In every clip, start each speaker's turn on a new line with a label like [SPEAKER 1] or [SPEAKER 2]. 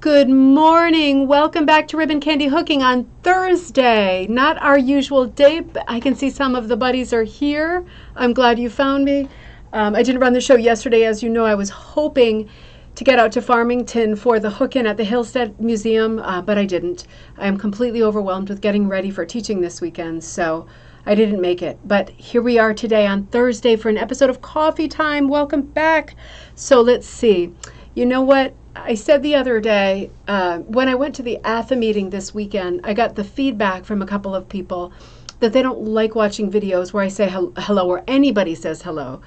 [SPEAKER 1] Good morning. Welcome back to Ribbon Candy Hooking on Thursday. Not our usual day, but I can see some of the buddies are here. I'm glad you found me. I didn't run the show yesterday. As you know, I was hoping to get out to Farmington for the hook-in at the Hillstead Museum, but I didn't. I am completely overwhelmed with getting ready for teaching this weekend, so I didn't make it. But here we are today on Thursday for an episode of Coffee Time. Welcome back. So let's see. You know what? I said the other day, when I went to the ATHA meeting this weekend, I got the feedback from a couple of people that they don't like watching videos where I say hello or anybody says hello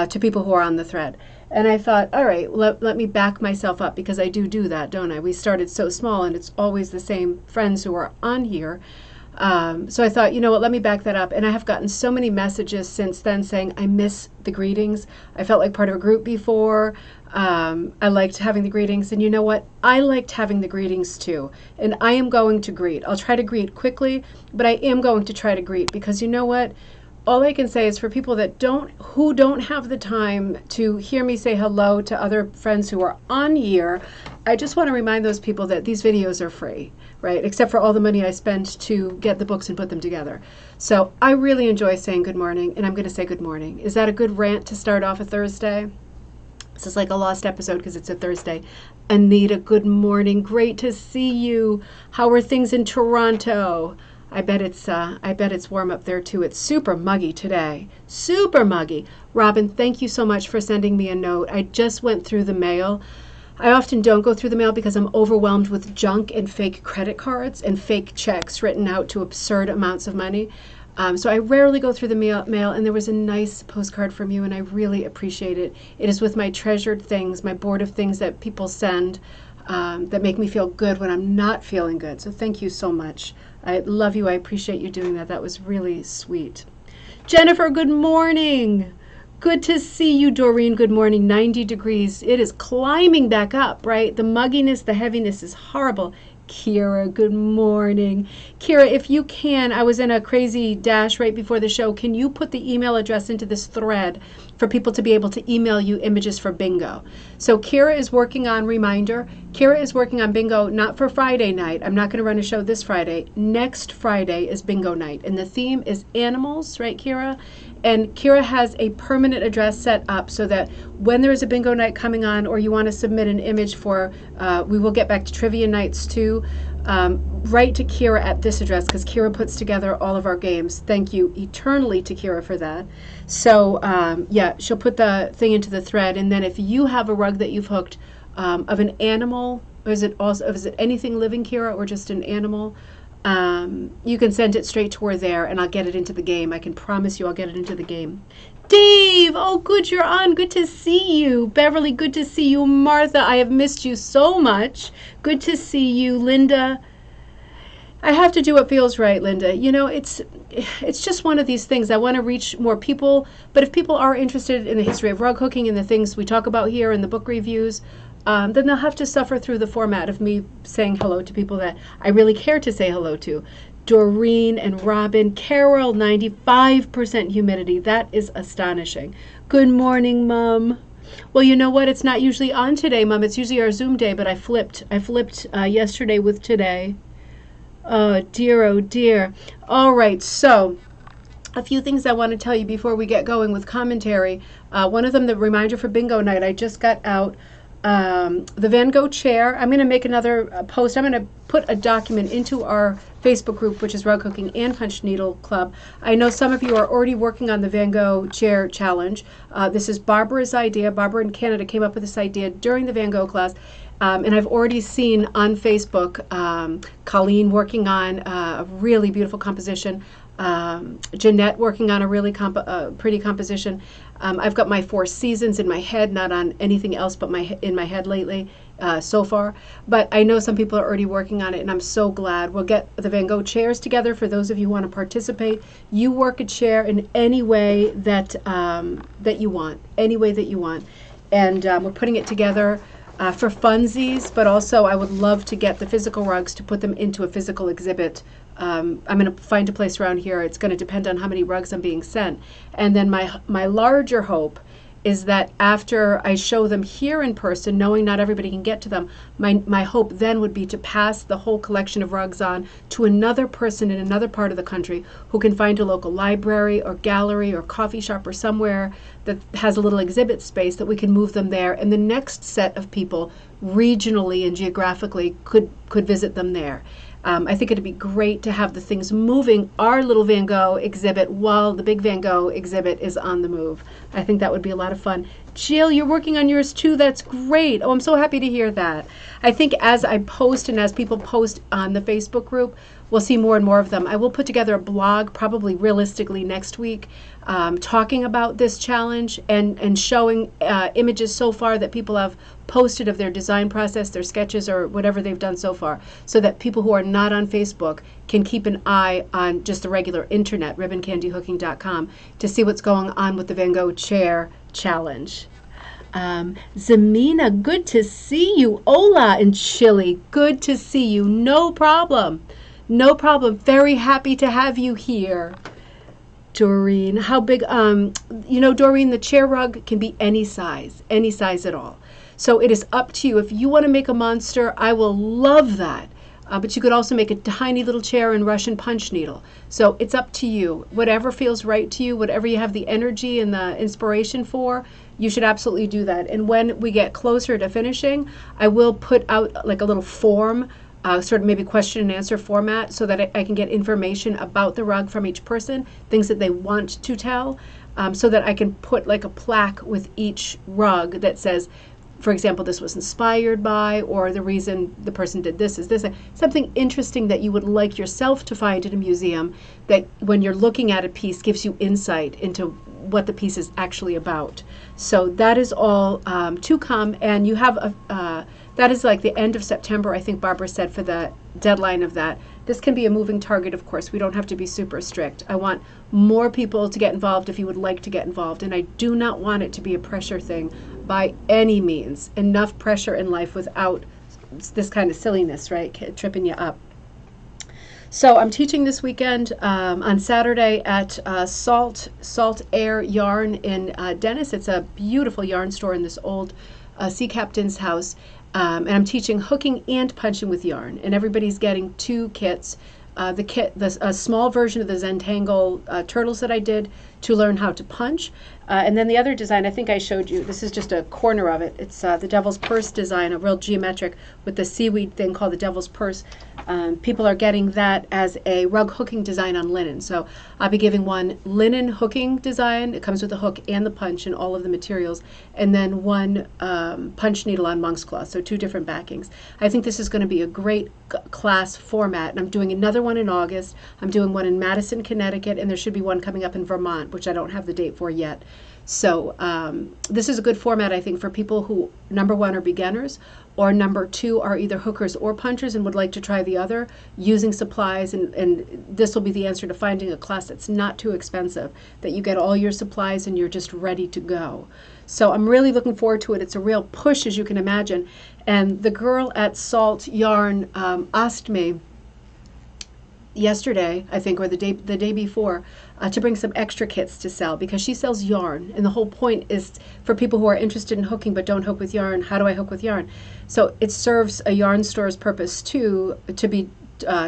[SPEAKER 1] to people who are on the thread. And I thought, all right, let me back myself up because I do that, don't I? We started so small and it's always the same friends who are on here. So I thought, you know what, let me back that up. And I have gotten so many messages since then saying I miss the greetings. I felt like part of a group before. I liked having the greetings. And you know what? I liked having the greetings too. And I am going to greet. I'll try to greet quickly, but I am going to try to greet because you know what? All I can say is for people that who don't have the time to hear me say hello to other friends who are on here, I just want to remind those people that these videos are free, right? Except for all the money I spend to get the books and put them together. So I really enjoy saying good morning, and I'm going to say good morning. Is that a good rant to start off a Thursday? This is like a lost episode because it's a Thursday. Anita, good morning. Great to see you. How are things in Toronto? I bet it's warm up there too. It's super muggy today. Super muggy. Robin, thank you so much for sending me a note. I just went through the mail. I often don't go through the mail because I'm overwhelmed with junk and fake credit cards and fake checks written out to absurd amounts of money. So I rarely go through the mail, and there was a nice postcard from you, and I really appreciate it. It is with my treasured things, my board of things that people send that make me feel good when I'm not feeling good. So thank you so much. I love you. I appreciate you doing that. That was really sweet. Jennifer, good morning. Good to see you, Doreen. Good morning. 90 degrees. It is climbing back up, right? The mugginess, the heaviness is horrible. Kira, good morning. Kira, if you can, I was in a crazy dash right before the show. Can you put the email address into this thread for people to be able to email you images for bingo? So Kira is working on reminder. Kira is working on bingo, not for Friday night. I'm not going to run a show this Friday. Next Friday is bingo night. And the theme is animals, right, Kira? And Kira has a permanent address set up so that when there is a bingo night coming on or you want to submit an image for, we will get back to trivia nights too, write to Kira at this address because Kira puts together all of our games. Thank you eternally to Kira for that. So yeah, she'll put the thing into the thread. And then if you have a rug that you've hooked of an animal, or is it anything living, Kira, or just an animal? You can send it straight to her there and I'll get it into the game. I can promise you I'll get it into the game. Dave, oh good you're on. Good to see you. Beverly, good to see you. Martha, I have missed you so much. Good to see you. Linda, I have to do what feels right, Linda. You know, it's just one of these things. I want to reach more people, but if people are interested in the history of rug hooking and the things we talk about here in the book reviews, then they'll have to suffer through the format of me saying hello to people that I really care to say hello to. Doreen and Robin, Carol, 95% humidity. That is astonishing. Good morning, Mom. Well, you know what? It's not usually on today, Mom. It's usually our Zoom day, but I flipped yesterday with today. Oh, dear, oh, dear. All right, so a few things I want to tell you before we get going with commentary. One of them, the reminder for bingo night. I just got out the Van Gogh chair. I'm going to make another post. I'm going to put a document into our Facebook group, which is Rug Hooking and Punch Needle Club. I know some of you are already working on the Van Gogh chair challenge. This is Barbara's idea. Barbara in Canada came up with this idea during the Van Gogh class. And I've already seen on Facebook Colleen working on a really beautiful composition. Jeanette working on a really pretty composition. I've got my 4 seasons in my head, not on anything else but in my head lately so far. But I know some people are already working on it, and I'm so glad. We'll get the Van Gogh chairs together for those of you who want to participate. You work a chair in any way that you want, any way that you want. And we're putting it together for funsies, but also I would love to get the physical rugs to put them into a physical exhibit. I'm going to find a place around here. It's going to depend on how many rugs I'm being sent. And then my larger hope is that after I show them here in person, knowing not everybody can get to them, my hope then would be to pass the whole collection of rugs on to another person in another part of the country who can find a local library or gallery or coffee shop or somewhere that has a little exhibit space that we can move them there, and the next set of people regionally and geographically could visit them there. I think it'd be great to have the things moving our little Van Gogh exhibit while the big Van Gogh exhibit is on the move. I think that would be a lot of fun. Jill, you're working on yours too. That's great. Oh, I'm so happy to hear that. I think as I post and as people post on the Facebook group, we'll see more and more of them. I will put together a blog, probably realistically next week, talking about this challenge and showing images so far that people have posted of their design process, their sketches, or whatever they've done so far, so that people who are not on Facebook can keep an eye on just the regular internet, ribboncandyhooking.com, to see what's going on with the Van Gogh chair challenge. Zamina, good to see you. Hola in Chile, good to see you. No problem. No problem. Very happy to have you here. Doreen, how big, you know, Doreen, the chair rug can be any size at all. So it is up to you. If you want to make a monster, I will love that. But you could also make a tiny little chair in Russian punch needle. So it's up to you. Whatever feels right to you, whatever you have the energy and the inspiration for, you should absolutely do that. And when we get closer to finishing, I will put out like a little form, sort of maybe question and answer format, so that I can get information about the rug from each person, things that they want to tell, so that I can put like a plaque with each rug that says, for example, this was inspired by, or the reason the person did this is this. Something interesting that you would like yourself to find in a museum, that when you're looking at a piece gives you insight into what the piece is actually about. So that is all to come, and you have that is like the end of September, I think Barbara said, for the deadline of that. This can be a moving target, of course. We don't have to be super strict. I want more people to get involved if you would like to get involved, and I do not want it to be a pressure thing by any means. Enough pressure in life without this kind of silliness, right? Tripping you up. So I'm teaching this weekend on Saturday at Salt Air Yarn in Dennis. It's a beautiful yarn store in this old sea captain's house. And I'm teaching hooking and punching with yarn, and everybody's getting 2 kits. A small version of the Zentangle Turtles that I did to learn how to punch, and then the other design I think I showed you. This is just a corner of it. It's the Devil's Purse design, a real geometric with the seaweed thing called the Devil's Purse. People are getting that as a rug hooking design on linen. So I'll be giving one linen hooking design. It comes with the hook and the punch and all of the materials, and then one punch needle on monk's cloth. So 2 different backings. I think this is going to be a great class format, and I'm doing another one in August. I'm doing one in Madison, Connecticut, and there should be one coming up in Vermont, which I don't have the date for yet. So this is a good format, I think, for people who, number 1, are beginners, or number 2, are either hookers or punchers and would like to try the other, using supplies. And this will be the answer to finding a class that's not too expensive, that you get all your supplies and you're just ready to go. So I'm really looking forward to it. It's a real push, as you can imagine. And the girl at Salt Yarn asked me yesterday, I think, or the day before, to bring some extra kits to sell, because she sells yarn, and the whole point is for people who are interested in hooking but don't hook with yarn. How do I hook with yarn? So it serves a yarn store's purpose too, to be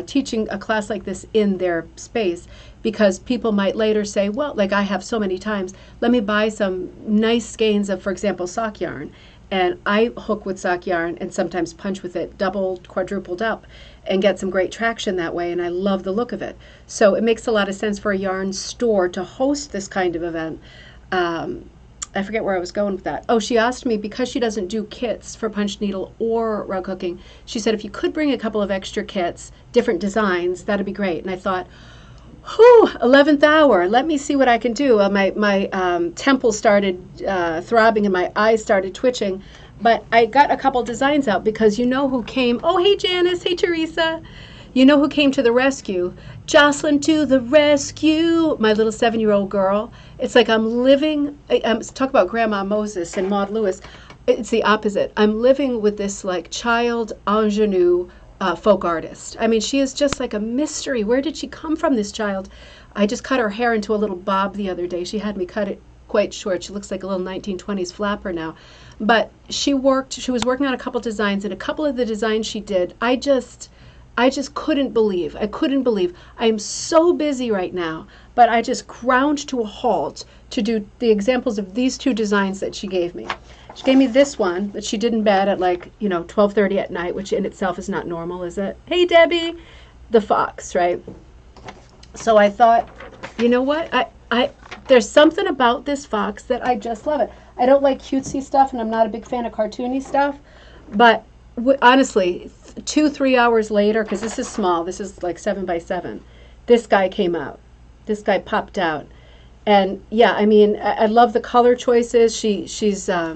[SPEAKER 1] teaching a class like this in their space, because people might later say, well, like I have so many times, let me buy some nice skeins of, for example, sock yarn, and I hook with sock yarn and sometimes punch with it doubled, quadrupled up, and get some great traction that way, and I love the look of it. So it makes a lot of sense for a yarn store to host this kind of event. I forget where I was going with that. Oh, she asked me, because she doesn't do kits for punch needle or rug hooking, she said if you could bring a couple of extra kits, different designs, that'd be great. And I thought, whew, 11th hour, let me see what I can do. My temples started throbbing and my eyes started twitching. But I got a couple designs out, because you know who came. Oh, hey, Janice. Hey, Teresa. You know who came to the rescue? Jocelyn to the rescue. My little 7-year-old girl. It's like I'm living, talk about Grandma Moses and Maud Lewis. It's the opposite. I'm living with this like child ingenue folk artist. I mean, she is just like a mystery. Where did she come from, this child? I just cut her hair into a little bob the other day. She had me cut it quite short. She looks like a little 1920s flapper now. But she was working on a couple designs, and a couple of the designs she did, I just couldn't believe. I couldn't believe. I am so busy right now, but I just ground to a halt to do the examples of these two designs that she gave me. She gave me this one that she did in bed at, like, 12:30 at night, which in itself is not normal, is it? Hey, Debbie, the fox, right? So I thought, you know what? There's something about this fox that I just love it. I don't like cutesy stuff, and I'm not a big fan of cartoony stuff, but honestly, 2-3 hours later, because this is small, this is like 7 by 7, this guy came out. This guy popped out. And yeah, I mean, I love the color choices. She's a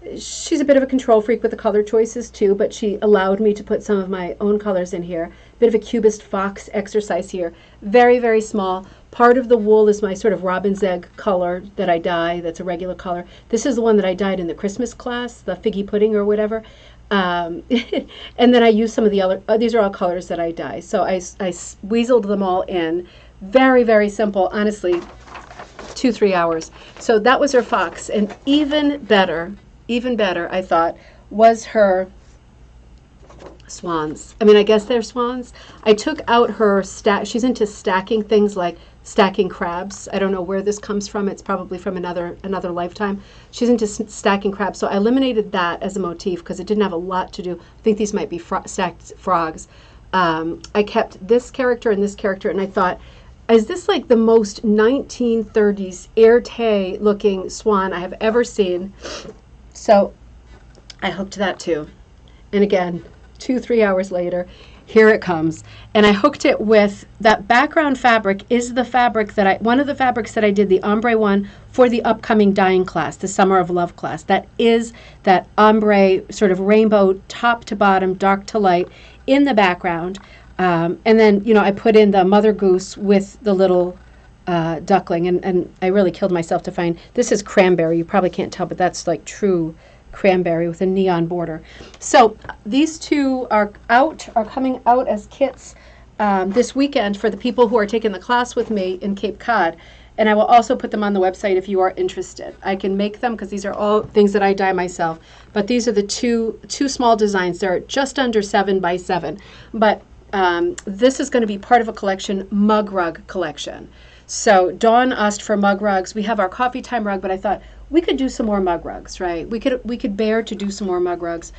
[SPEAKER 1] bit of a control freak with the color choices too, but she allowed me to put some of my own colors in here. Bit of a cubist fox exercise here. Very, very small. Part of the wool is my sort of robin's egg color that I dye. That's a regular color. This is the one that I dyed in the Christmas class, the figgy pudding or whatever. And then I use some of the other, these are all colors that I dye. So I weaseled them all in. Very, very simple, honestly, 2-3 hours. So that was her fox. And even better, I thought, was her swans. I mean, I guess they're swans. I took out her she's into stacking things like stacking crabs. I don't know where this comes from. It's probably from another lifetime. She's into stacking crabs. So I eliminated that as a motif because it didn't have a lot to do. I think these might be stacked frogs. I kept this character and this character, and I thought, is this like the most 1930s Erte looking swan I have ever seen? So I hooked that too. And again, 2-3 hours later, here it comes. And I hooked it with that background fabric is the fabric that one of the fabrics that I did, the ombre one, for the upcoming dyeing class, the Summer of Love class. That is that ombre sort of rainbow top to bottom, dark to light in the background. And then, I put in the mother goose with the little duckling, and I really killed myself to find, this is cranberry. You probably can't tell, but that's like true cranberry with a neon border. So these two are coming out as kits this weekend for the people who are taking the class with me in Cape Cod. And I will also put them on the website if you are interested. I can make them because these are all things that I dye myself. But these are the two small designs. They're just under 7 by 7. But this is going to be part of a collection, mug rug collection. So Dawn asked for mug rugs. We have our coffee time rug, but I thought we could do some more mug rugs, right? We could bear to do some more mug rugs.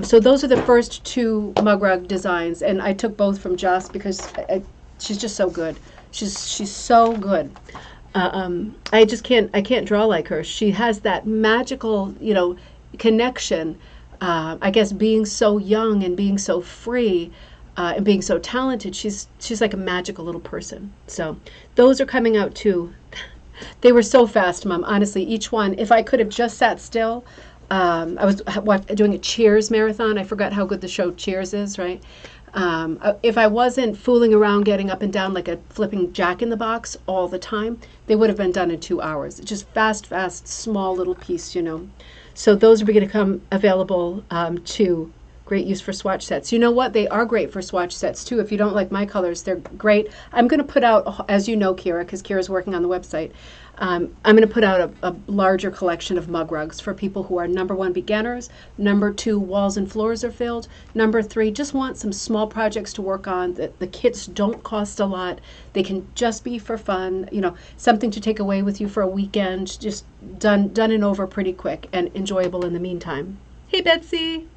[SPEAKER 1] So those are the first 2 mug rug designs, and I took both from Joss because she's just so good. She's so good. I can't draw like her. She has that magical, connection. I guess being so young and being so free. And being so talented, she's like a magical little person. So those are coming out too. They were so fast, Mom. Honestly, each one, if I could have just sat still, I was doing a Cheers marathon. I forgot how good the show Cheers is, right? If I wasn't fooling around getting up and down like a flipping Jack in the Box all the time, they would have been done in 2 hours. Just fast, small little piece, So those are going to come available too. Great use for swatch sets. You know what? They are great for swatch sets too. If you don't like my colors, they're great. I'm going to put out, as you know, Kira, because Kira's working on the website, I'm going to put out a larger collection of mug rugs for people who are number 1, beginners, number 2, walls and floors are filled, number 3, just want some small projects to work on. The kits don't cost a lot. They can just be for fun, something to take away with you for a weekend, just done and over pretty quick and enjoyable in the meantime. Hey, Betsy.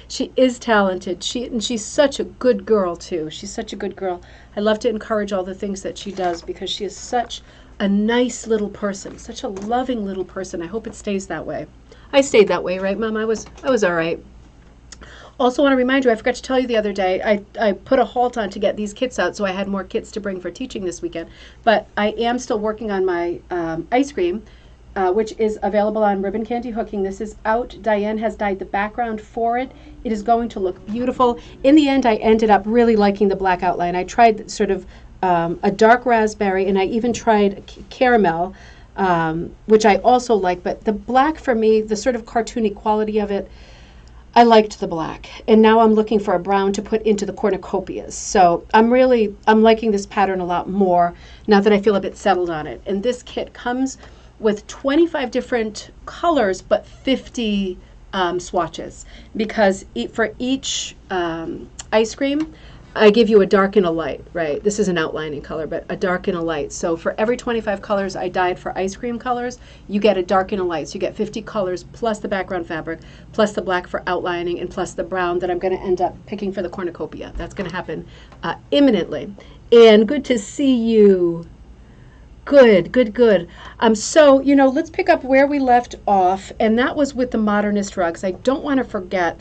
[SPEAKER 1] She is talented. She's such a good girl too. She's such a good girl. I love to encourage all the things that she does because she is such a nice little person, such a loving little person. I hope it stays that way. I stayed that way, right, Mom? I was all right. Also want to remind you, I forgot to tell you the other day, I put a halt on to get these kits out so I had more kits to bring for teaching this weekend. But I am still working on my ice cream, which is available on Ribbon Candy Hooking. This is out. Diane has dyed the background for it. It is going to look beautiful. In the end, I ended up really liking the black outline. I tried sort of a dark raspberry, and I even tried caramel, which I also like. But the black for me, the sort of cartoony quality of it, I liked the black. And now I'm looking for a brown to put into the cornucopias. So I'm liking this pattern a lot more now that I feel a bit settled on it. And this kit comes with 25 different colors, but 50 swatches, because for each ice cream, I give you a dark and a light, right? This is an outlining color, but a dark and a light. So for every 25 colors I dyed for ice cream colors, you get a dark and a light. So you get 50 colors plus the background fabric, plus the black for outlining, and plus the brown that I'm going to end up picking for the cornucopia. That's going to happen imminently. And good to see you. Good, good, good. So, you know, let's pick up where we left off, and that was with the modernist rugs. I don't want to forget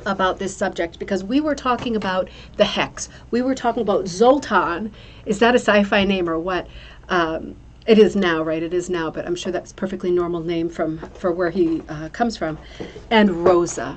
[SPEAKER 1] about this subject, because we were talking about the Hechts. We were talking about Zoltan. Is that a sci-fi name or what? It is now, right? It is now, but I'm sure that's a perfectly normal name for where he comes from. And Rosa,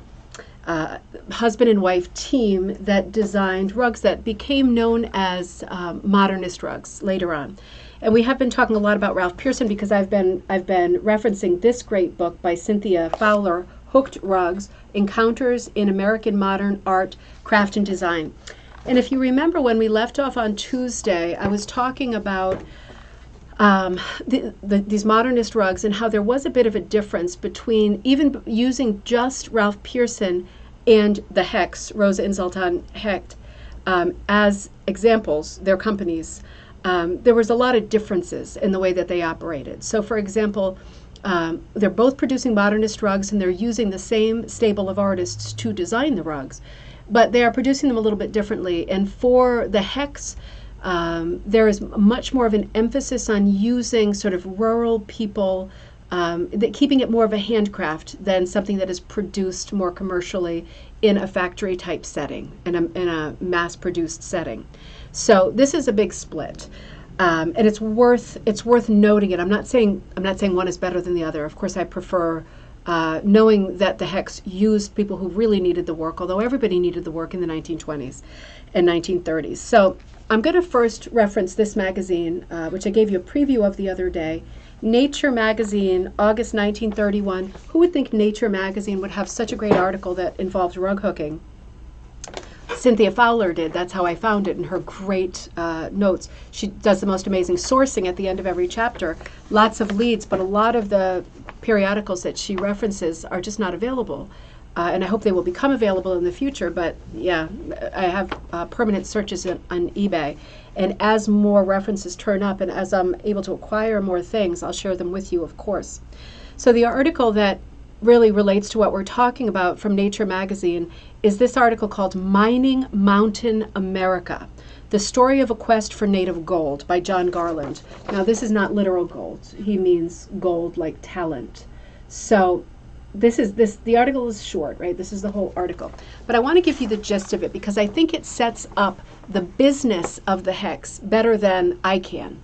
[SPEAKER 1] husband and wife team that designed rugs that became known as modernist rugs later on. And we have been talking a lot about Ralph Pearson, because I've been referencing this great book by Cynthia Fowler, Hooked Rugs, Encounters in American Modern Art, Craft, and Design. And if you remember when we left off on Tuesday, I was talking about these modernist rugs and how there was a bit of a difference between even using just Ralph Pearson and the Hechts, Rosa and Zoltan Hecht, as examples, their companies. There was a lot of differences in the way that they operated. So for example, they're both producing modernist rugs, and they're using the same stable of artists to design the rugs, but they are producing them a little bit differently. And for the Hechts, there is much more of an emphasis on using sort of rural people, keeping it more of a handcraft than something that is produced more commercially in a factory type setting, in a mass-produced setting. So this is a big split. And it's worth noting it. I'm not saying one is better than the other. Of course, I prefer knowing that the Hechts used people who really needed the work, although everybody needed the work in the 1920s and 1930s. So I'm going to first reference this magazine, which I gave you a preview of the other day. Nature Magazine, August 1931. Who would think Nature Magazine would have such a great article that involved rug hooking? Cynthia Fowler did. That's how I found it in her great notes. She does the most amazing sourcing at the end of every chapter. Lots of leads, but a lot of the periodicals that she references are just not available. And I hope they will become available in the future. But yeah, I have permanent searches on eBay. And as more references turn up and as I'm able to acquire more things, I'll share them with you, of course. So the article that really relates to what we're talking about from Nature Magazine is this article called Mining Mountain America, The Story of a Quest for Native Gold by John Garland. Now this is not literal gold. He means gold like talent. So the article is short, right? This is the whole article. But I want to give you the gist of it, because I think it sets up the business of the Hechts better than I can.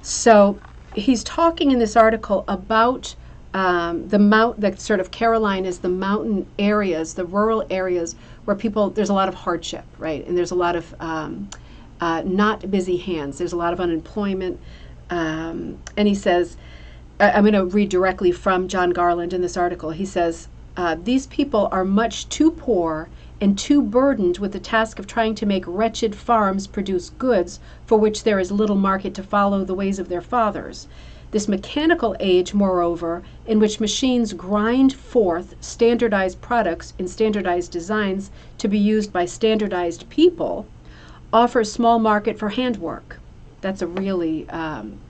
[SPEAKER 1] So he's talking in this article about the sort of Carolinas, the mountain areas, the rural areas where there's a lot of hardship, right? And there's a lot of not busy hands. There's a lot of unemployment. And he says, I'm going to read directly from John Garland in this article. He says, these people are much too poor and too burdened with the task of trying to make wretched farms produce goods for which there is little market to follow the ways of their fathers. This mechanical age, moreover, in which machines grind forth standardized products in standardized designs to be used by standardized people, offers small market for handwork. That's a really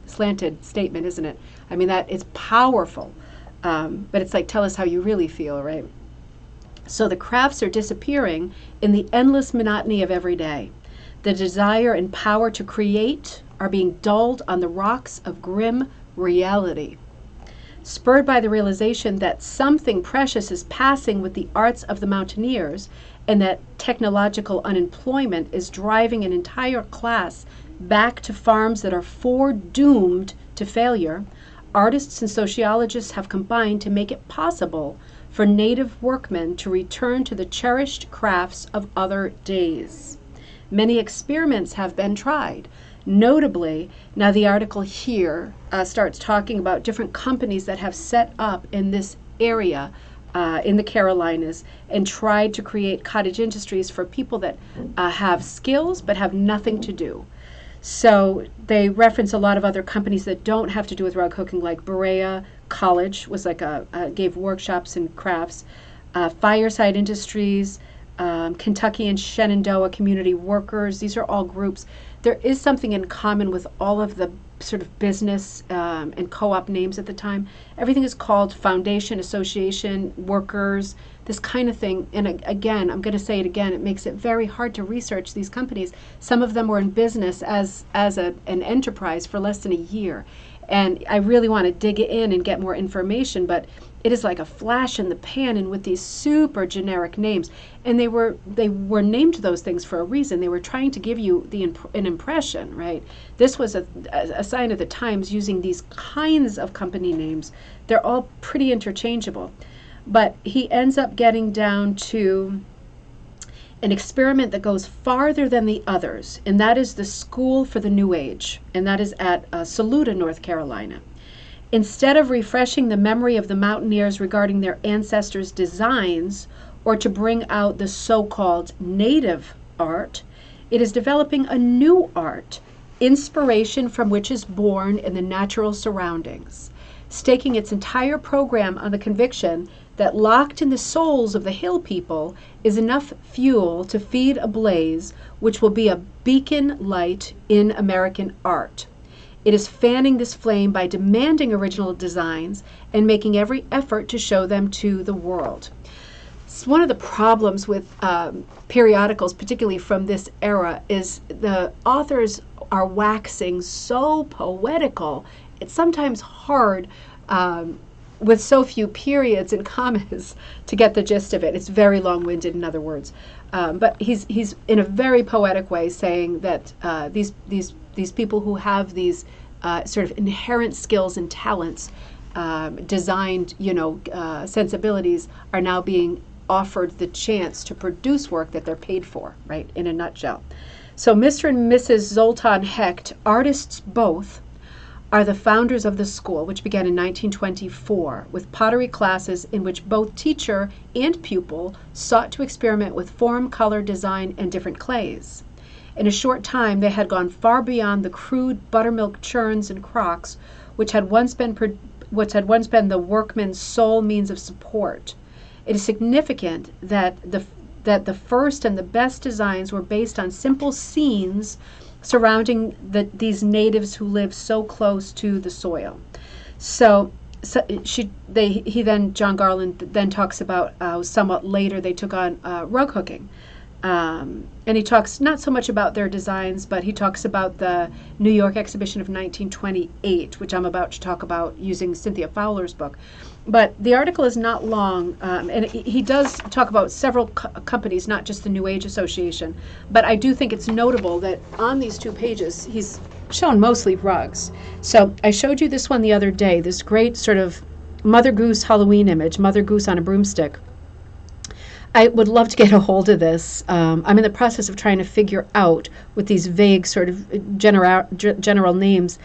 [SPEAKER 1] slanted statement, isn't it? I mean, that is powerful, but it's like, tell us how you really feel, right? So the crafts are disappearing in the endless monotony of every day. The desire and power to create are being dulled on the rocks of grim reality. Spurred by the realization that something precious is passing with the arts of the mountaineers, and that technological unemployment is driving an entire class back to farms that are foredoomed to failure, artists and sociologists have combined to make it possible for native workmen to return to the cherished crafts of other days. Many experiments have been tried. Notably, now the article here starts talking about different companies that have set up in this area in the Carolinas and tried to create cottage industries for people that have skills but have nothing to do. So they reference a lot of other companies that don't have to do with rug hooking, like Berea College was like gave workshops and crafts, Fireside Industries, Kentucky and Shenandoah Community Workers. These are all groups. There is something in common with all of the sort of business and co-op names at the time. Everything is called foundation, association, workers, this kind of thing. And again, I'm going to say it again, it makes it very hard to research these companies. Some of them were in business as an enterprise for less than a year. And I really want to dig in and get more information, but it is like a flash in the pan, and with these super generic names. And they were named those things for a reason. They were trying to give you an impression, right? This was a sign of the times, using these kinds of company names. They're all pretty interchangeable. But he ends up getting down to an experiment that goes farther than the others, and that is the School for the New Age, and that is at Saluda, North Carolina. Instead of refreshing the memory of the mountaineers regarding their ancestors' designs, or to bring out the so-called native art, it is developing a new art, inspiration from which is born in the natural surroundings, staking its entire program on the conviction that locked in the souls of the hill people is enough fuel to feed a blaze which will be a beacon light in American art. It is fanning this flame by demanding original designs and making every effort to show them to the world. It's one of the problems with periodicals, particularly from this era, is the authors are waxing so poetical. It's sometimes hard with so few periods and commas to get the gist of it. It's very long-winded, in other words. But he's in a very poetic way saying that these people who have these sort of inherent skills and talents, designed, sensibilities, are now being offered the chance to produce work that they're paid for, right, in a nutshell. So Mr. and Mrs. Zoltan Hecht, artists both, are the founders of the school, which began in 1924 with pottery classes in which both teacher and pupil sought to experiment with form, color, design, and different clays. In a short time, they had gone far beyond the crude buttermilk churns and crocks, which had once been the workman's sole means of support. It is significant that the first and the best designs were based on simple scenes surrounding these natives who live so close to the soil. John Garland then talks about how somewhat later they took on rug hooking. And he talks not so much about their designs, but he talks about the New York exhibition of 1928, which I'm about to talk about using Cynthia Fowler's book. But the article is not long, and he does talk about several companies, not just the New Age Association. But I do think it's notable that on these 2 pages, he's shown mostly rugs. So I showed you this one the other day, this great sort of Mother Goose Halloween image, Mother Goose on a broomstick. I would love to get a hold of this. I'm in the process of trying to figure out, with these vague sort of general names,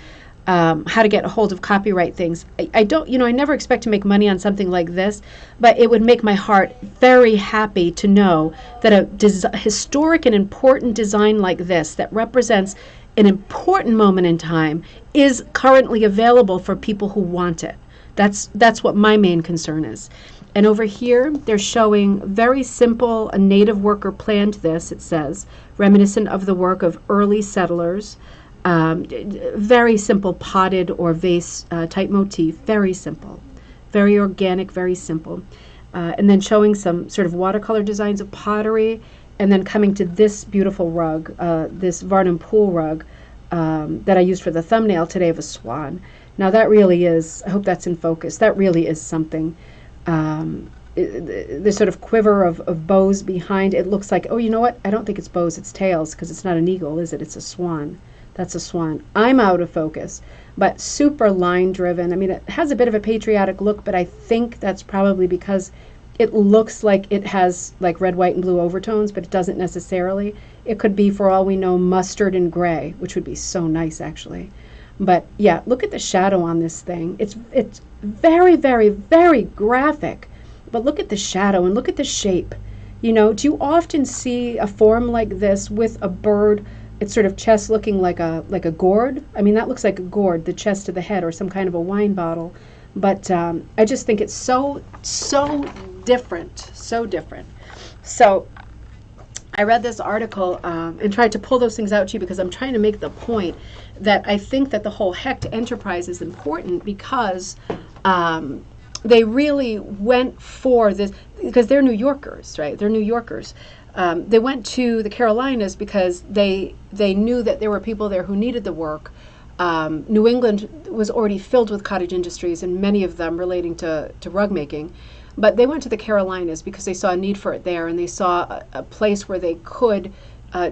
[SPEAKER 1] how to get a hold of copyright things. I never expect to make money on something like this, but it would make my heart very happy to know that a historic and important design like this, that represents an important moment in time, is currently available for people who want it. That's what my main concern is. And over here, they're showing very simple, a native worker planned this, it says, reminiscent of the work of early settlers. Very simple potted or vase type motif, very simple, very organic, very simple. And then showing some sort of watercolor designs of pottery, and then coming to this beautiful rug, this Varnum pool rug that I used for the thumbnail today of a swan. Now that really is, I hope that's in focus, that really is something. The sort of quiver of bows behind, it looks like, oh, you know what? I don't think it's bows, it's tails, because it's not an eagle, is it? It's a swan. That's a swan. I'm out of focus, but super line driven. I mean, it has a bit of a patriotic look, but I think that's probably because it looks like it has like red, white, and blue overtones, but it doesn't necessarily. It could be, for all we know, mustard and gray, which would be so nice, actually. But yeah, look at the shadow on this thing. It's very, very, very graphic. But look at the shadow and look at the shape. Do you often see a form like this with a bird its sort of chest looking like a gourd. I mean, that looks like a gourd, the chest of the head, or some kind of a wine bottle. But I just think it's so different, so different. So I read this article and tried to pull those things out to you because I'm trying to make the point that I think that the whole Hecht enterprise is important because they really went for this, because they're New Yorkers, right? They're New Yorkers. They went to the Carolinas because they knew that there were people there who needed the work. New England was already filled with cottage industries, and many of them relating to rug making. But they went to the Carolinas because they saw a need for it there, and they saw a place where they could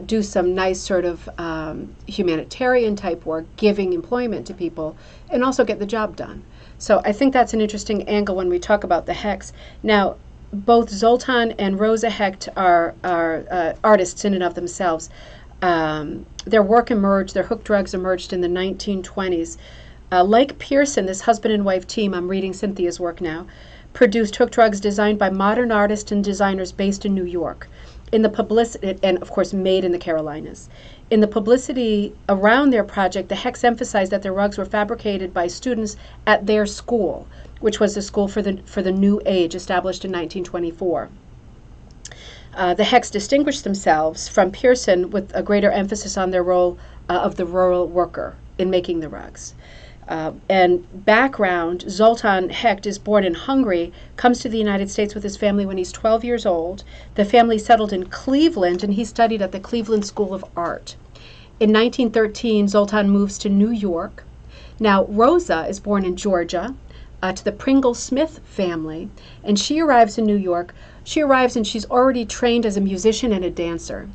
[SPEAKER 1] do some nice sort of humanitarian type work, giving employment to people, and also get the job done. So I think that's an interesting angle when we talk about the Hechts. Now, both Zoltan and Rosa Hecht are artists in and of themselves. Their work emerged, their hooked rugs emerged in the 1920s. Like Pearson, this husband and wife team, I'm reading Cynthia's work now, produced hooked rugs designed by modern artists and designers based in New York. In the publicity, and of course made in the Carolinas. In the publicity around their project, the Hechts emphasized that their rugs were fabricated by students at their school, which was the school for the New Age, established in 1924. The Hechts distinguished themselves from Pearson with a greater emphasis on their role of the rural worker in making the rugs. And background, Zoltan Hecht is born in Hungary, comes to the United States with his family when he's 12 years old. The family settled in Cleveland, and he studied at the Cleveland School of Art. In 1913, Zoltan moves to New York. Now, Rosa is born in Georgia to the Pringle Smith family, and she arrives in New York. She arrives and she's already trained as a musician and a dancer.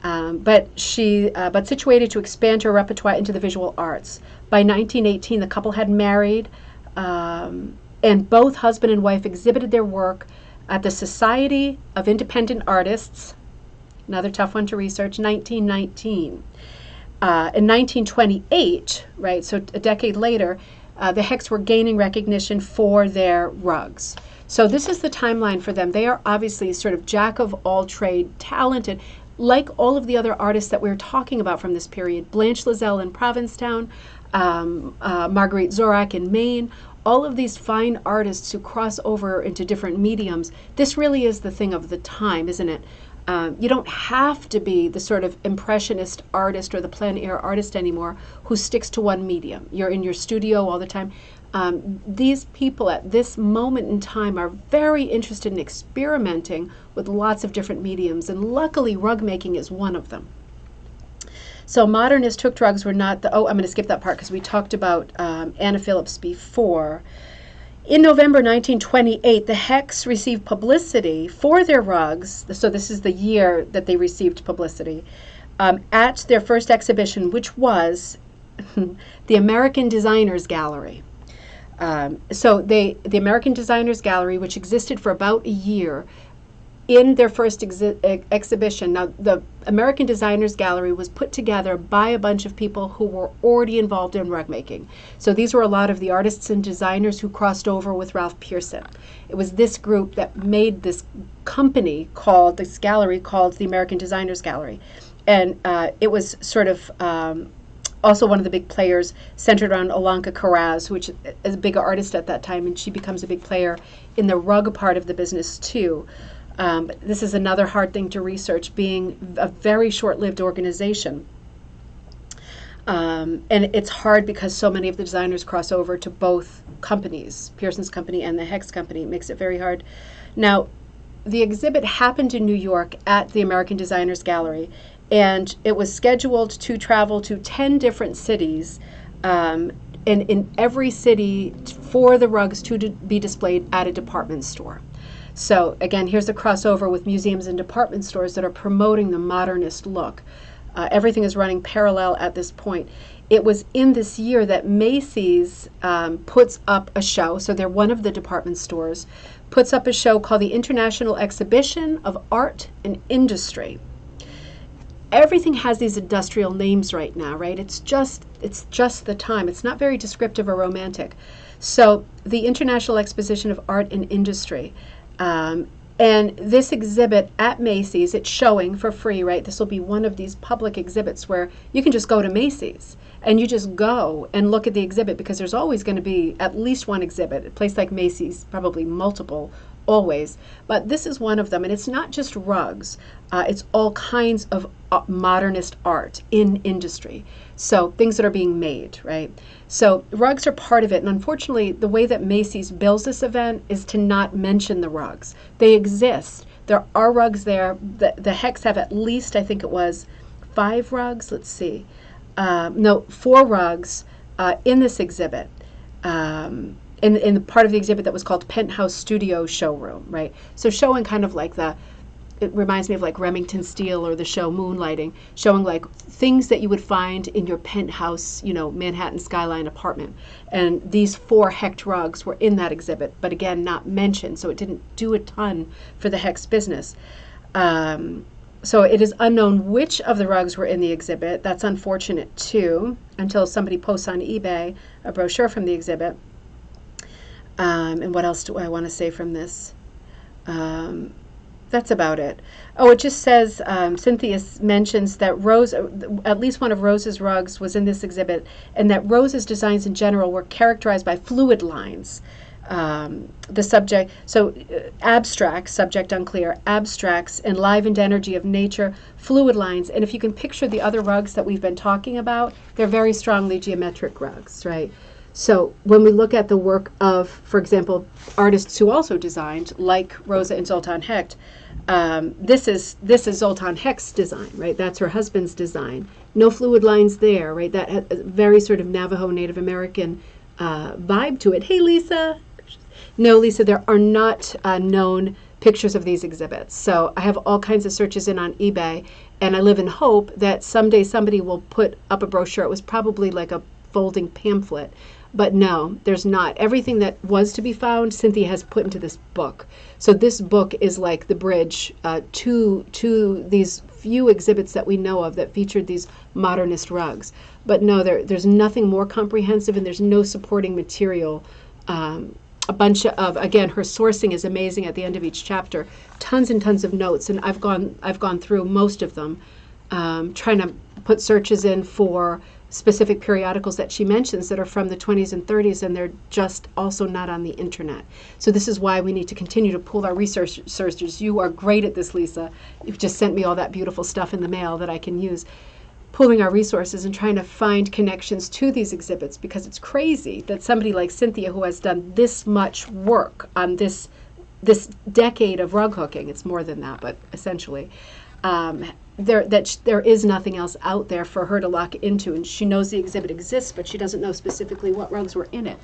[SPEAKER 1] But situated to expand her repertoire into the visual arts. By 1918, the couple had married, and both husband and wife exhibited their work at the Society of Independent Artists, another tough one to research, 1919. In 1928, right, so a decade later, the Hechts were gaining recognition for their rugs. So this is the timeline for them. They are obviously sort of jack of all trade, talented, like all of the other artists that we're talking about from this period. Blanche Lazelle in Provincetown, Marguerite Zorak in Maine, all of these fine artists who cross over into different mediums. This really is the thing of the time, isn't it? You don't have to be the sort of impressionist artist or the plein air artist anymore who sticks to one medium. You're in your studio all the time. These people at this moment in time are very interested in experimenting with lots of different mediums, and luckily rug making is one of them. So modernist hooked rugs were not the, I'm going to skip that part because we talked about Anna Phillips before. In November 1928, the Hechts received publicity for their rugs, so this is the year that they received publicity, at their first exhibition, which was the American Designers Gallery. So the American Designers Gallery, which existed for about a year, in their first exhibition. Now, the American Designers Gallery was put together by a bunch of people who were already involved in rug making. So these were a lot of the artists and designers who crossed over with Ralph Pearson. It was this group that made this company called, this gallery called the American Designers Gallery. And it was sort of also one of the big players centered around Olanka Karaz, which is a big artist at that time, and she becomes a big player in the rug part of the business too. This is another hard thing to research, being a very short-lived organization. And it's hard because so many of the designers cross over to both companies, Pearson's company and the Hecht's company. It makes it very hard. Now, the exhibit happened in New York at the American Designers Gallery, and it was scheduled to travel to 10 different cities, and in every city for the rugs to be displayed at a department store. So again, here's the crossover with museums and department stores that are promoting the modernist look. Everything is running parallel at this point. It was in this year that Macy's puts up a show, so they're one of the department stores, puts up a show called the International Exhibition of Art and Industry. Everything has these industrial names right now, right? It's just the time. It's not very descriptive or romantic. So the International Exposition of Art and Industry. And this exhibit at Macy's, it's showing for free, right? This will be one of these public exhibits where you can just go to Macy's and you just go and look at the exhibit, because there's always going to be at least one exhibit. A place like Macy's, probably multiple, always. But this is one of them, and it's not just rugs. It's all kinds of modernist art in industry. So things that are being made, right? So rugs are part of it, and unfortunately, the way that Macy's bills this event is to not mention the rugs. They exist. There are rugs there. The Hecks have at least, I think it was, 5 rugs. Let's see. No, 4 rugs in this exhibit. In the part of the exhibit that was called Penthouse Studio Showroom, right? So showing kind of like it reminds me of like Remington Steele or the show Moonlighting, showing like things that you would find in your penthouse, Manhattan skyline apartment. And these 4 Hecht rugs were in that exhibit, but again, not mentioned, so it didn't do a ton for the Hecht's business. So it is unknown which of the rugs were in the exhibit. That's unfortunate too, until somebody posts on eBay a brochure from the exhibit. And what else do I want to say from this? That's about it. Oh, it just says, Cynthia mentions that at least one of Rosa's rugs was in this exhibit, and that Rosa's designs in general were characterized by fluid lines. The subject, abstracts, subject unclear, abstracts, enlivened energy of nature, fluid lines. And if you can picture the other rugs that we've been talking about, they're very strongly geometric rugs, right? So when we look at the work of, for example, artists who also designed, like Rosa and Zoltan Hecht, this is Zoltan Hecht's design, right? That's her husband's design. No fluid lines there, right? That has a very sort of Navajo Native American vibe to it. Hey, Lisa. No, Lisa, there are not known pictures of these exhibits. So I have all kinds of searches in on eBay, and I live in hope that someday somebody will put up a brochure. It was probably like a folding pamphlet. But no, there's not. Everything that was to be found, Cynthia has put into this book. So this book is like the bridge to these few exhibits that we know of that featured these modernist rugs. But no, there's nothing more comprehensive, and there's no supporting material. A bunch of, again, her sourcing is amazing at the end of each chapter. Tons and tons of notes, and I've gone through most of them, trying to put searches in for specific periodicals that she mentions that are from the 20s and 30s, and they're just also not on the internet. So this is why we need to continue to pool our researchers. You are great at this, Lisa. You've just sent me all that beautiful stuff in the mail that I can use. Pooling our resources and trying to find connections to these exhibits, because it's crazy that somebody like Cynthia, who has done this much work on this decade of rug hooking, it's more than that, but essentially, there is nothing else out there for her to lock into, and she knows the exhibit exists, but she doesn't know specifically what rugs were in it.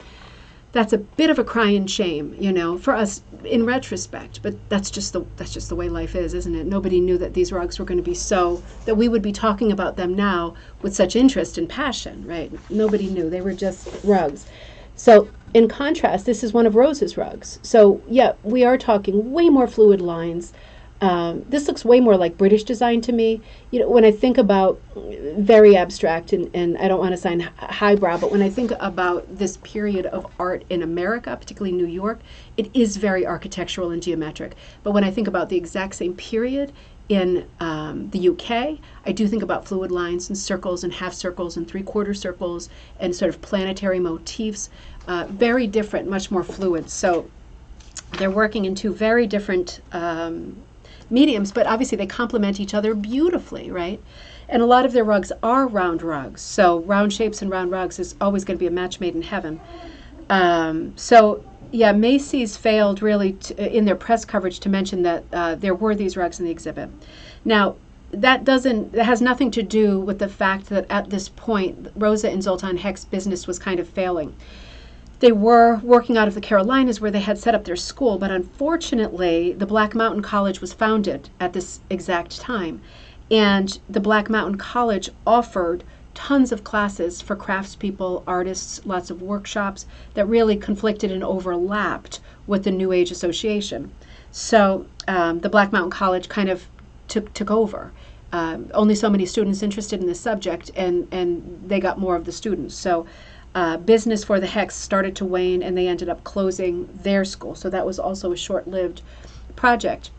[SPEAKER 1] That's a bit of a crying shame, for us in retrospect, but that's just the way life is, isn't it? Nobody knew that these rugs were going to be that we would be talking about them now with such interest and passion, right? Nobody knew. They were just rugs. So in contrast, this is one of Rosa's rugs. So yeah, we are talking way more fluid lines. This looks way more like British design to me. When I think about very abstract, and I don't want to sound highbrow, but when I think about this period of art in America, particularly New York, it is very architectural and geometric. But when I think about the exact same period in the UK, I do think about fluid lines and circles and half circles and three-quarter circles and sort of planetary motifs. Very different, much more fluid. So they're working in 2 very different mediums, but obviously they complement each other beautifully, right? And a lot of their rugs are round rugs, so round shapes and round rugs is always going to be a match made in heaven. So yeah, Macy's failed really in their press coverage to mention that there were these rugs in the exhibit. Now, that has nothing to do with the fact that at this point Rosa and Zoltan Hecht's business was kind of failing. They were working out of the Carolinas where they had set up their school, but unfortunately, the Black Mountain College was founded at this exact time. And the Black Mountain College offered tons of classes for craftspeople, artists, lots of workshops that really conflicted and overlapped with the New Age Association. So the Black Mountain College kind of took over. Only so many students interested in this subject, and they got more of the students. So business for the Hecks started to wane, and they ended up closing their school. So that was also a short-lived project.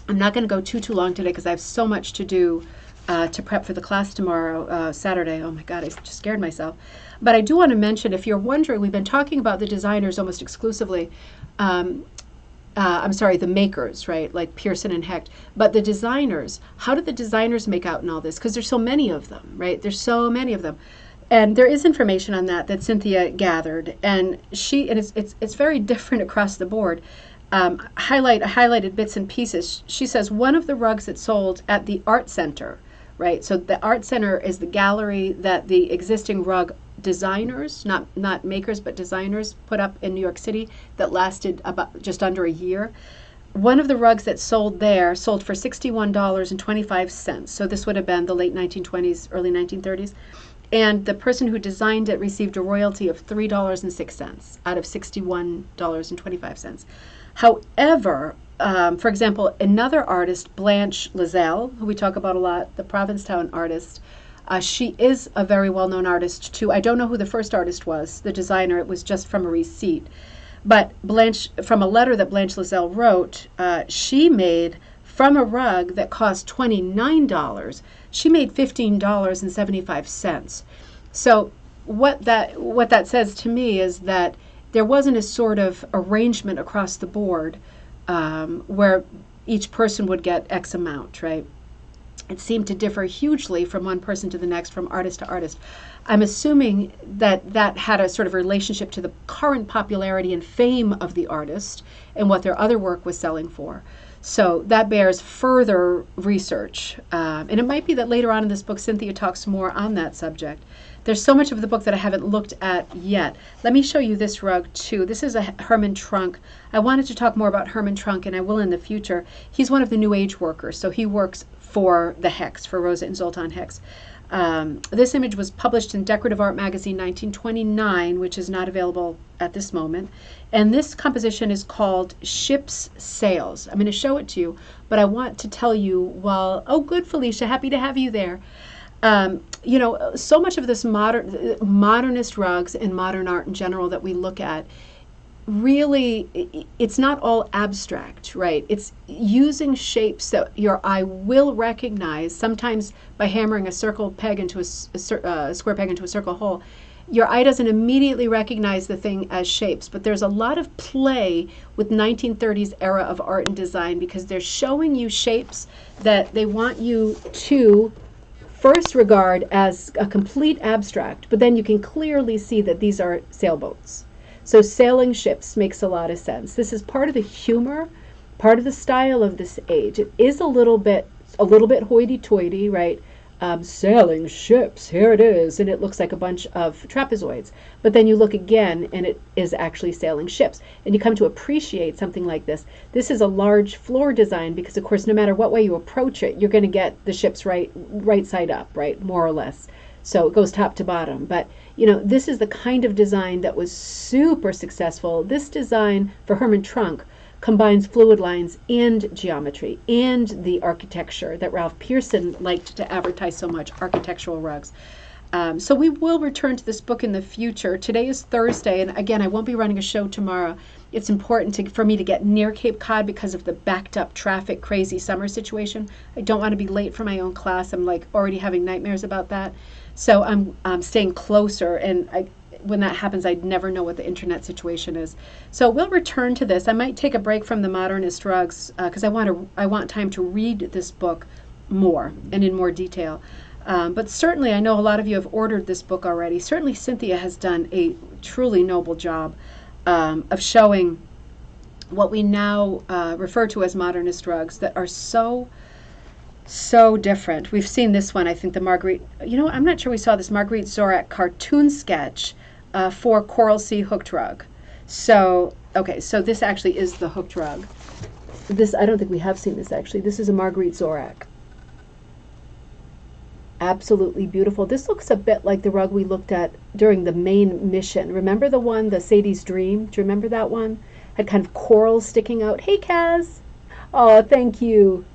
[SPEAKER 1] I'm not going to go too long today because I have so much to do to prep for the class tomorrow, Saturday. Oh my God, I just scared myself. But I do want to mention, if you're wondering, we've been talking about the designers almost exclusively. I'm sorry, the makers, right, like Pearson and Hecht. But the designers, how did the designers make out in all this? Because there's so many of them, right? There's so many of them. And there is information on that Cynthia gathered, and it's very different across the board. Highlighted bits and pieces. She says one of the rugs that sold at the Art Center, right? So the Art Center is the gallery that the existing rug designers, not makers, but designers put up in New York City that lasted about just under a year. One of the rugs that sold there sold for $61.25. So this would have been the late 1920s, early 1930s. And the person who designed it received a royalty of $3.06 out of $61.25. However, for example, another artist, Blanche Lazelle, who we talk about a lot, the Provincetown artist, she is a very well-known artist too. I don't know who the first artist was, the designer. It was just from a receipt. But Blanche, from a letter that Blanche Lazelle wrote, she made from a rug that cost $29, she made $15.75. So what that says to me is that there wasn't a sort of arrangement across the board where each person would get X amount, right? It seemed to differ hugely from one person to the next, from artist to artist. I'm assuming that had a sort of relationship to the current popularity and fame of the artist and what their other work was selling for. So that bears further research. And it might be that later on in this book, Cynthia talks more on that subject. There's so much of the book that I haven't looked at yet. Let me show you this rug too. This is a Herman Trunk. I wanted to talk more about Herman Trunk, and I will in the future. He's one of the New Age workers, so he works for the Hechts, for Rosa and Zoltan Hechts. This image was published in Decorative Art Magazine 1929, which is not available at this moment. And this composition is called Ship's Sails. I'm going to show it to you, but I want to tell you oh, good, Felicia, happy to have you there. You know, so much of this modernist rugs and modern art in general that we look at, really, it's not all abstract, right? It's using shapes that your eye will recognize, sometimes by hammering a circle peg into a square peg into a circle hole. Your eye doesn't immediately recognize the thing as shapes, but there's a lot of play with 1930s era of art and design because they're showing you shapes that they want you to first regard as a complete abstract, but then you can clearly see that these are sailboats. So sailing ships makes a lot of sense. This is part of the humor, part of the style of this age. It is a little bit hoity-toity, right? Sailing ships, here it is, and it looks like a bunch of trapezoids. But then you look again, and it is actually sailing ships. And you come to appreciate something like this. This is a large floor design because, of course, no matter what way you approach it, you're going to get the ships right side up, right, more or less. So it goes top to bottom. But, you know, this is the kind of design that was super successful. This design for Herman Trunk combines fluid lines and geometry and the architecture that Ralph Pearson liked to advertise so much, architectural rugs. So we will return to this book in the future. Today is Thursday, and again, I won't be running a show tomorrow. It's important for me to get near Cape Cod because of the backed up traffic, crazy summer situation. I don't want to be late for my own class. I'm like already having nightmares about that. So I'm staying closer, and when that happens, I'd never know what the internet situation is. So we'll return to this. I might take a break from the modernist rugs because I want time to read this book more and in more detail. But certainly, I know a lot of you have ordered this book already. Certainly, Cynthia has done a truly noble job of showing what we now refer to as modernist rugs that are so different. We've seen this one, I think, the Marguerite, I'm not sure we saw this Marguerite Zorak cartoon sketch for Coral Sea hooked rug. So, okay, so this actually is the hooked rug. This, I don't think we have seen this actually. This is a Marguerite Zorak. Absolutely beautiful. This looks a bit like the rug we looked at during the main mission. Remember the one, the Sadie's Dream? Do you remember that one? Had kind of corals sticking out. Hey, Kaz. Oh, thank you.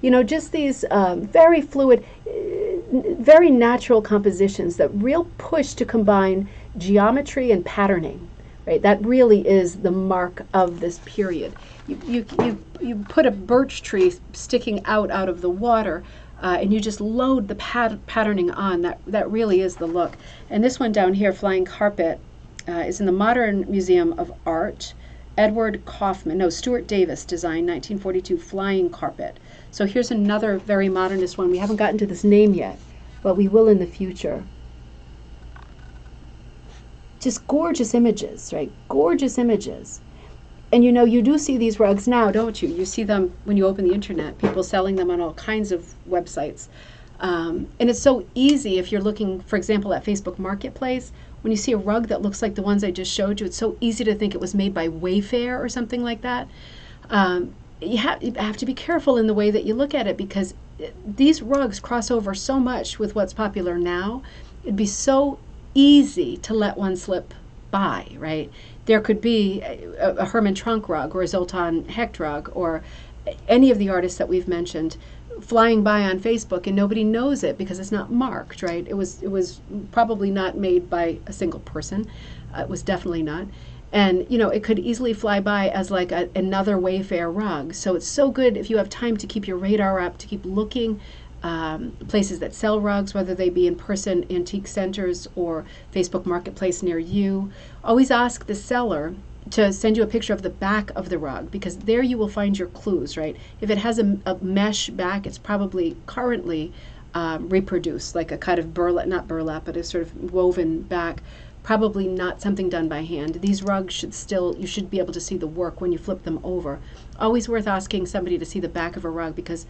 [SPEAKER 1] You know, just these very fluid, very natural compositions that real push to combine geometry and patterning, right? That really is the mark of this period. You put a birch tree sticking out of the water, and you just load the patterning on. That really is the look. And this one down here, Flying Carpet, is in the Modern Museum of Art. Stuart Davis designed 1942 Flying Carpet. So here's another very modernist one. We haven't gotten to this name yet, but we will in the future. Just gorgeous images, right? Gorgeous images. And you know, you do see these rugs now, don't you? You see them when you open the internet, people selling them on all kinds of websites. And it's so easy if you're looking, for example, at Facebook Marketplace. When you see a rug that looks like the ones I just showed you, it's so easy to think it was made by Wayfair or something like that. You have to be careful in the way that you look at it, because these rugs cross over so much with what's popular now. It'd be so easy to let one slip by, right? There could be a Herman Trunk rug or a Zoltan Hecht rug or any of the artists that we've mentioned flying by on Facebook, and nobody knows it because it's not marked, right? It was probably not made by a single person. It was definitely not. And you know, it could easily fly by as like another Wayfair rug. So it's so good if you have time to keep your radar up, to keep looking places that sell rugs, whether they be in person antique centers or Facebook Marketplace near you. Always ask the seller to send you a picture of the back of the rug, because there you will find your clues, right? If it has a mesh back, it's probably currently reproduced, like a kind of burlap, not burlap, but a sort of woven back, probably not something done by hand. These rugs should still, you should be able to see the work when you flip them over. Always worth asking somebody to see the back of a rug, because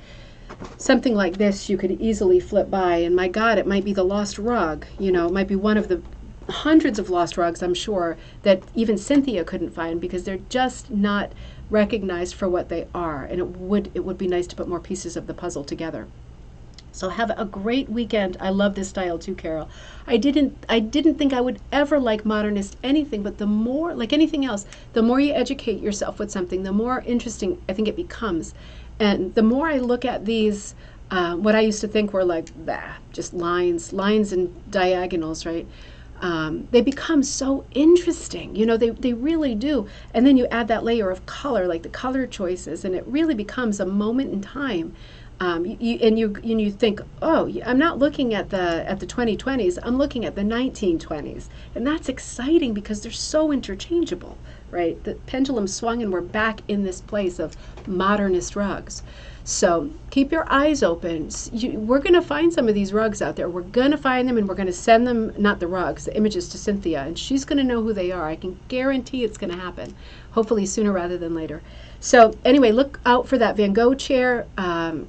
[SPEAKER 1] something like this you could easily flip by, and my God, it might be the lost rug. You know, it might be one of the hundreds of lost rugs, I'm sure, that even Cynthia couldn't find, because they're just not recognized for what they are. And it would be nice to put more pieces of the puzzle together. So have a great weekend. I love this style too, Carol. I didn't think I would ever like modernist anything, but the more, like anything else, the more you educate yourself with something, the more interesting I think it becomes. And the more I look at these, what I used to think were like just lines and diagonals, right? They become so interesting, you know, they really do. And then you add that layer of color, like the color choices, and it really becomes a moment in time. You think, oh, I'm not looking at the 2020s, I'm looking at the 1920s. And that's exciting because they're so interchangeable, right? The pendulum swung and we're back in this place of modernist rugs. So keep your eyes open. We're going to find some of these rugs out there. We're going to find them, and we're going to send them, not the rugs, the images, to Cynthia, and she's going to know who they are. I can guarantee it's going to happen, hopefully sooner rather than later. So anyway, look out for that Van Gogh chair.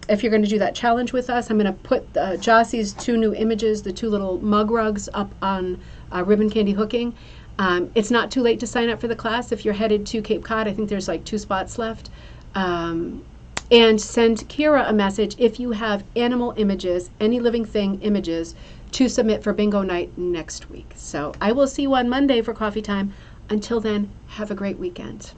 [SPEAKER 1] If you're going to do that challenge with us, I'm going to put Jossie's 2 new images, the 2 little mug rugs, up on Ribbon Candy Hooking. It's not too late to sign up for the class. If you're headed to Cape Cod, I think there's like 2 spots left. And send Kira a message if you have animal images, any living thing images, to submit for bingo night next week. So I will see you on Monday for coffee time. Until then, have a great weekend.